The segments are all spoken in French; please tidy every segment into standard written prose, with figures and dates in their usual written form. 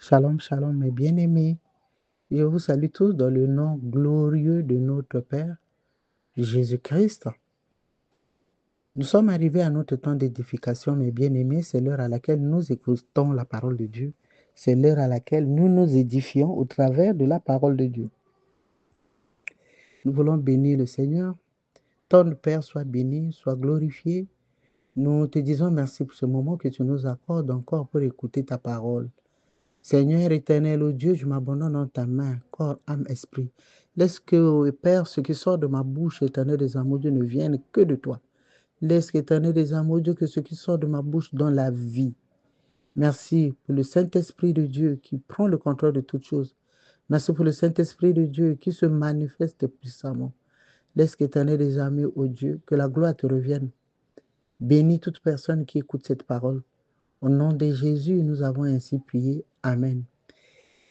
Shalom, shalom, mes bien-aimés. Je vous salue tous dans le nom glorieux de notre Père, Jésus-Christ. Nous sommes arrivés à notre temps d'édification, mes bien-aimés. C'est l'heure à laquelle nous écoutons la parole de Dieu. C'est l'heure à laquelle nous nous édifions au travers de la parole de Dieu. Nous voulons bénir le Seigneur. Ton Père soit béni, soit glorifié. Nous te disons merci pour ce moment que tu nous accordes encore pour écouter ta parole. Seigneur éternel, ô Dieu, je m'abandonne dans ta main, corps, âme, esprit. Laisse que, ô Père, ce qui sort de ma bouche, éternel des amours, Dieu, ne vienne que de toi. Laisse, éternel des amours, Dieu, que ce qui sort de ma bouche donne la vie. Merci pour le Saint-Esprit de Dieu qui prend le contrôle de toutes choses. Merci pour le Saint-Esprit de Dieu qui se manifeste puissamment. Laisse, éternel des amours, ô Dieu, que la gloire te revienne. Bénis toute personne qui écoute cette parole. Au nom de Jésus, nous avons ainsi prié. Amen.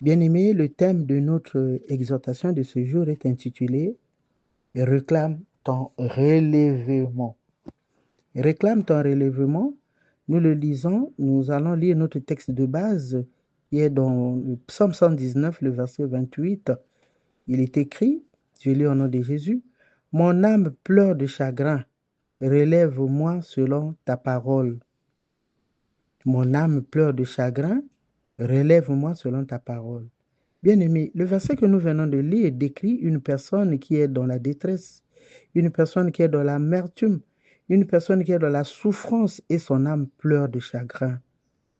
Bien-aimés, le thème de notre exhortation de ce jour est intitulé « Réclame ton relèvement ». Réclame ton relèvement. Nous le lisons, nous allons lire notre texte de base qui est dans le psaume 119, le verset 28. Il est écrit, je lis au nom de Jésus, « Mon âme pleure de chagrin, relève-moi selon ta parole. » Mon âme pleure de chagrin, relève-moi selon ta parole. Bien-aimé, le verset que nous venons de lire décrit une personne qui est dans la détresse, une personne qui est dans l'amertume, une personne qui est dans la souffrance et son âme pleure de chagrin.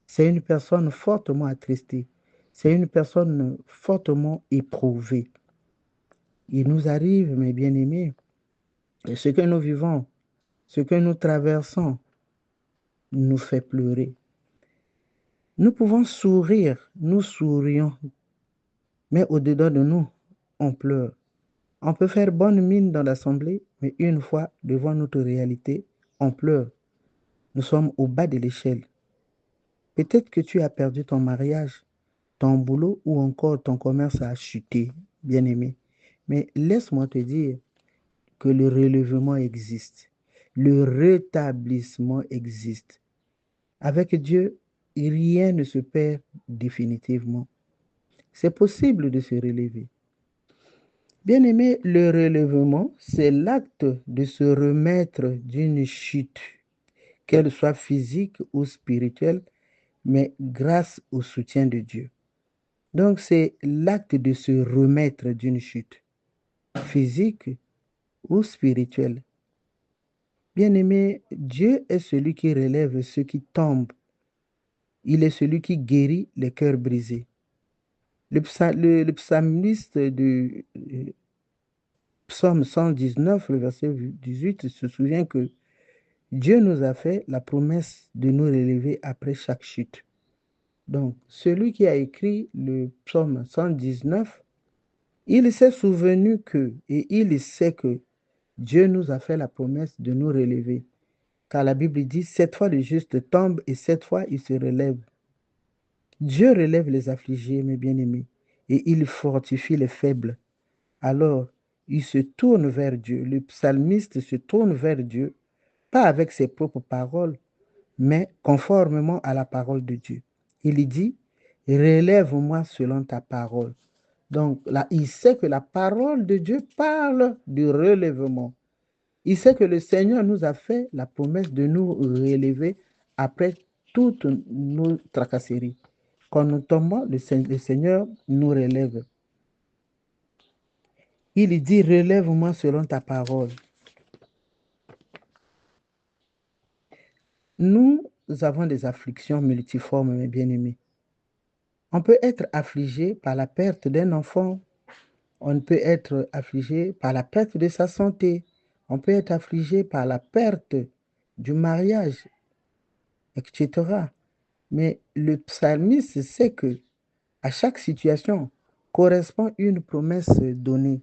C'est une personne fortement attristée. C'est une personne fortement éprouvée. Il nous arrive, mes bien-aimés, ce que nous vivons, ce que nous traversons, nous fait pleurer. Nous pouvons sourire, nous sourions, mais au-dedans de nous, on pleure. On peut faire bonne mine dans l'assemblée, mais une fois devant notre réalité, on pleure. Nous sommes au bas de l'échelle. Peut-être que tu as perdu ton mariage, ton boulot ou encore ton commerce a chuté, bien-aimé. Mais laisse-moi te dire que le relèvement existe. Le rétablissement existe. Avec Dieu, rien ne se perd définitivement. C'est possible de se relever. Bien-aimé, le relèvement, c'est l'acte de se remettre d'une chute, qu'elle soit physique ou spirituelle, mais grâce au soutien de Dieu. Donc, c'est l'acte de se remettre d'une chute, physique ou spirituelle. Bien-aimé, Dieu est celui qui relève ceux qui tombent. Il est celui qui guérit les cœurs brisés. Le psalmiste du psaume 119, le verset 18, se souvient que Dieu nous a fait la promesse de nous relever après chaque chute. Donc, celui qui a écrit le psaume 119, il s'est souvenu que, et il sait que Dieu nous a fait la promesse de nous relever. Car la Bible dit, 7 fois le juste tombe et 7 fois il se relève. Dieu relève les affligés, mes bien-aimés, et il fortifie les faibles. Alors, il se tourne vers Dieu. Le psalmiste se tourne vers Dieu, pas avec ses propres paroles, mais conformément à la parole de Dieu. Il dit, relève-moi selon ta parole. Donc là, il sait que la parole de Dieu parle du relèvement. Il sait que le Seigneur nous a fait la promesse de nous relever après toutes nos tracasseries. Quand nous tombons, le Seigneur nous relève. Il dit, relève-moi selon ta parole. Nous avons des afflictions multiformes, mes bien-aimés. On peut être affligé par la perte d'un enfant. On peut être affligé par la perte de sa santé. On peut être affligé par la perte du mariage, etc. Mais le psalmiste sait que à chaque situation correspond une promesse donnée,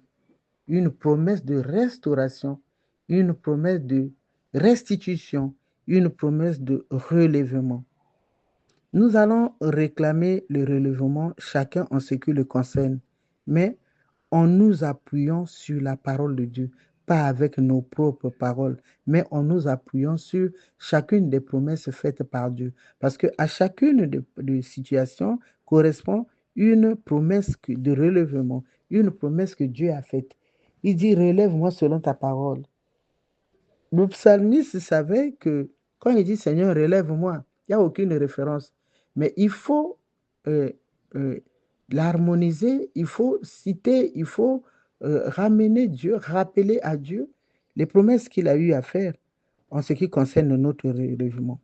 une promesse de restauration, une promesse de restitution, une promesse de relèvement. Nous allons réclamer le relèvement chacun en ce qui le concerne, mais en nous appuyant sur la parole de Dieu, pas avec nos propres paroles, mais en nous appuyant sur chacune des promesses faites par Dieu. Parce qu'à chacune des situations correspond une promesse de relèvement, une promesse que Dieu a faite. Il dit, relève-moi selon ta parole. Le psalmiste savait que quand il dit Seigneur, relève-moi, il n'y a aucune référence. Mais il faut euh, euh, l'harmoniser, il faut citer, il faut ramener Dieu, rappeler à Dieu les promesses qu'il a eu à faire en ce qui concerne notre relèvement.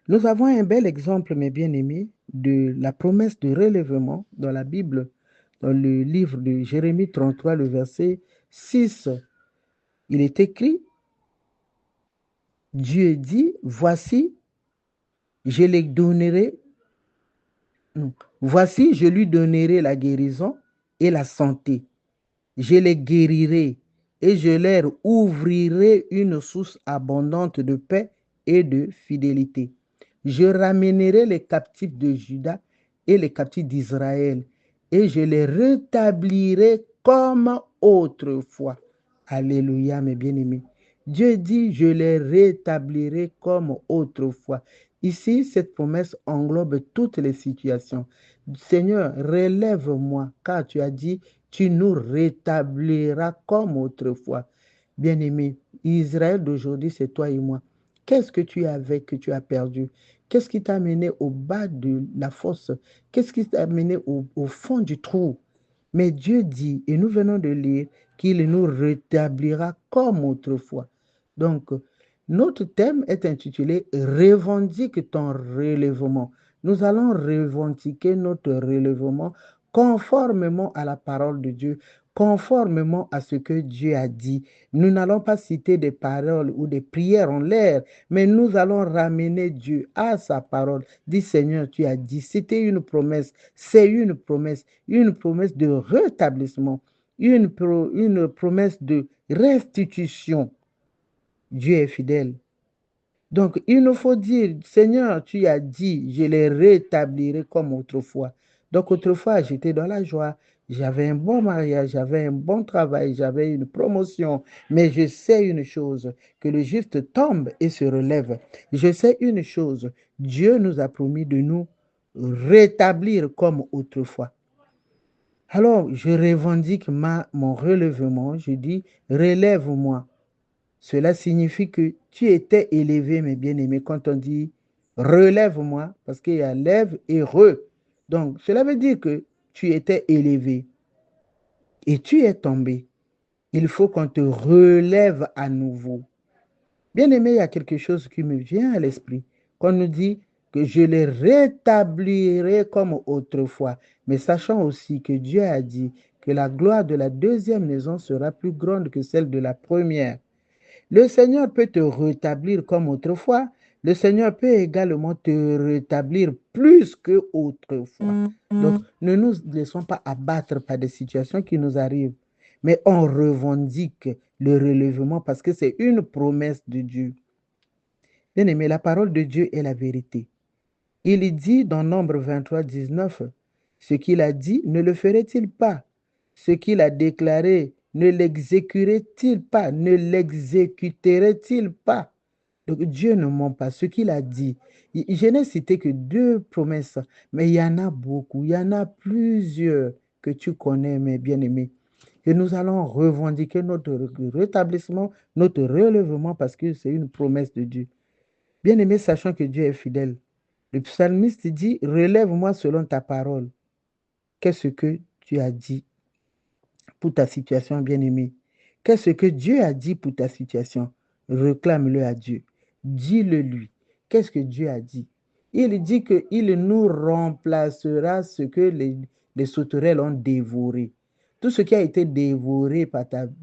Nous avons un bel exemple, mes bien-aimés, de la promesse de relèvement dans la Bible, dans le livre de Jérémie 33, le verset 6. Il est écrit, Dieu dit, voici, je les donnerai, voici, je lui donnerai la guérison et la santé. Je les guérirai et je leur ouvrirai une source abondante de paix et de fidélité. Je ramènerai les captifs de Juda et les captifs d'Israël et je les rétablirai comme autrefois. Alléluia, mes bien-aimés. Dieu dit, je les rétablirai comme autrefois. Ici, cette promesse englobe toutes les situations. Seigneur, relève-moi, car tu as dit, tu nous rétabliras comme autrefois. Bien-aimé, Israël d'aujourd'hui, c'est toi et moi. Qu'est-ce que tu avais que tu as perdu? Qu'est-ce qui t'a mené au bas de la fosse? Qu'est-ce qui t'a mené au fond du trou? Mais Dieu dit, et nous venons de lire, qu'il nous rétablira comme autrefois. Donc, notre thème est intitulé Revendique ton relèvement. Nous allons revendiquer notre relèvement conformément à la parole de Dieu, conformément à ce que Dieu a dit. Nous n'allons pas citer des paroles ou des prières en l'air, mais nous allons ramener Dieu à sa parole. Dis Seigneur, tu as dit, c'était une promesse, c'est une promesse de rétablissement, une promesse de restitution. Dieu est fidèle. Donc, il nous faut dire, Seigneur, tu as dit, je les rétablirai comme autrefois. Donc, autrefois, j'étais dans la joie, j'avais un bon mariage, j'avais un bon travail, j'avais une promotion, mais je sais une chose, que le juste tombe et se relève. Je sais une chose, Dieu nous a promis de nous rétablir comme autrefois. Alors, je revendique mon relèvement, je dis, relève-moi. Cela signifie que tu étais élevé, mes bien-aimés, quand on dit relève-moi, parce qu'il y a lève et re. Donc, cela veut dire que tu étais élevé et tu es tombé. Il faut qu'on te relève à nouveau. Bien-aimé, il y a quelque chose qui me vient à l'esprit. Qu'on nous dit que je les rétablirai comme autrefois. Mais sachant aussi que Dieu a dit que la gloire de la deuxième maison sera plus grande que celle de la première. Le Seigneur peut te rétablir comme autrefois. Le Seigneur peut également te rétablir plus qu'autrefois. Donc, ne nous laissons pas abattre par des situations qui nous arrivent, mais on revendique le relèvement parce que c'est une promesse de Dieu. Bien-aimé, la parole de Dieu est la vérité. Il dit dans Nombre 23, 19, ce qu'il a dit, ne le ferait-il pas? Ce qu'il a déclaré, ne l'exécuterait-il pas? Ne l'exécuterait-il pas? Donc Dieu ne ment pas. Ce qu'il a dit, je n'ai cité que deux promesses, mais il y en a beaucoup, il y en a plusieurs que tu connais, mes bien-aimés. Et nous allons revendiquer notre rétablissement, notre relèvement, parce que c'est une promesse de Dieu. Bien-aimé, sachant que Dieu est fidèle. Le psalmiste dit, relève-moi selon ta parole. Qu'est-ce que tu as dit pour ta situation, bien-aimé? Qu'est-ce que Dieu a dit pour ta situation? Réclame-le à Dieu. Dis-le lui. Qu'est-ce que Dieu a dit? Il dit qu'il nous remplacera ce que les sauterelles ont dévoré. Tout ce qui a été dévoré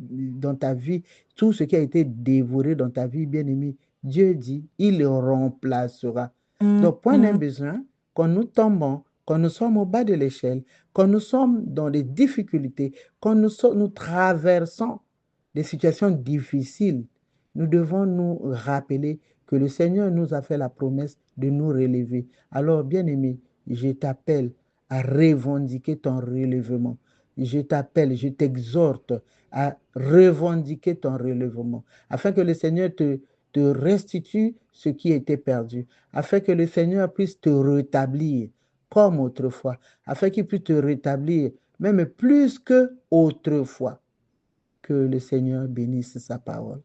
dans ta vie, tout ce qui a été dévoré dans ta vie, bien-aimé, Dieu dit, il le remplacera. Donc, point d'un besoin, quand nous tombons, quand nous sommes au bas de l'échelle, quand nous sommes dans des difficultés, quand nous traversons des situations difficiles, nous devons nous rappeler que le Seigneur nous a fait la promesse de nous relever. Alors, bien-aimé, je t'appelle à revendiquer ton relèvement. Je t'appelle, je t'exhorte à revendiquer ton relèvement, afin que le Seigneur te restitue ce qui était perdu, afin que le Seigneur puisse te rétablir comme autrefois, afin qu'il puisse te rétablir, même plus que autrefois. Que le Seigneur bénisse sa parole.